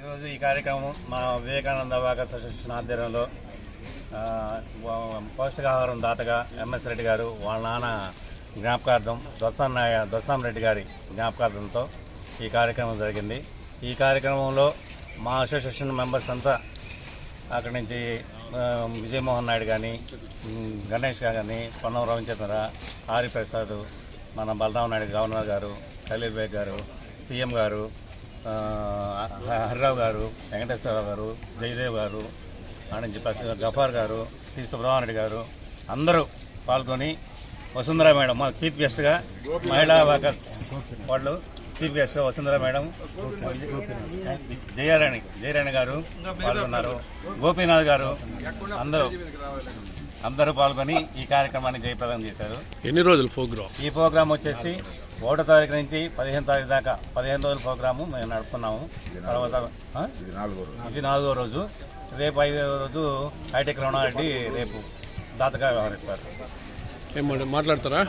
ఈరోజు ఈ కార్యక్రమం మా వివేకానంద అబాకస్ అసోసియేషన్ ఆధ్వర్యంలో పౌష్టికాహారం దాతగా ఎంఎస్ రెడ్డి గారు వాళ్ళ నాన్న జ్ఞాపకార్థం దొస్సాం రెడ్డి గారి జ్ఞాపకార్థంతో ఈ కార్యక్రమం జరిగింది. ఈ కార్యక్రమంలో మా అసోసియేషన్ మెంబర్స్ అంతా అక్కడి నుంచి విజయమోహన్ నాయుడు కానీ, గణేష్ కానీ, పొన్నం రవిచంద్ర, ఆరి ప్రసాద్, మన బలరాం నాయుడు గవర్నర్ గారు, ఖలీల్ బేగ్ గారు, సీఎం గారు, హరిరావు గారు, వెంకటేశ్వరరావు గారు, జయదేవ్ గారు, నుంచి గఫార్ గారు, టి సుబ్రహ్మణ్యుడు గారు అందరూ పాల్గొని వసుంధర మేడం మా చీఫ్ గెస్ట్గా మహిళా అబాకస్ వాళ్ళు chief guest Vasundhara madam, Jayarani గారు పాల్గొన్నారు, గోపీనాథ్ గారు అందరూ పాల్గొని ఈ కార్యక్రమాన్ని జయప్రదం చేశారు. ఎన్ని రోజులు ప్రోగ్రామ్? ఈ ప్రోగ్రాం వచ్చేసి 1వ తారీఖు నుంచి 15వ తారీఖు దాకా 15 రోజుల ప్రోగ్రాము మేము నడుపుతున్నాము. తర్వాత ఇది 4వ రోజు. రేపు 5వ రోజు హైటెక్ రమణారెడ్డి రేపు దాతగా వ్యవహరిస్తారు. మాట్లాడతారా?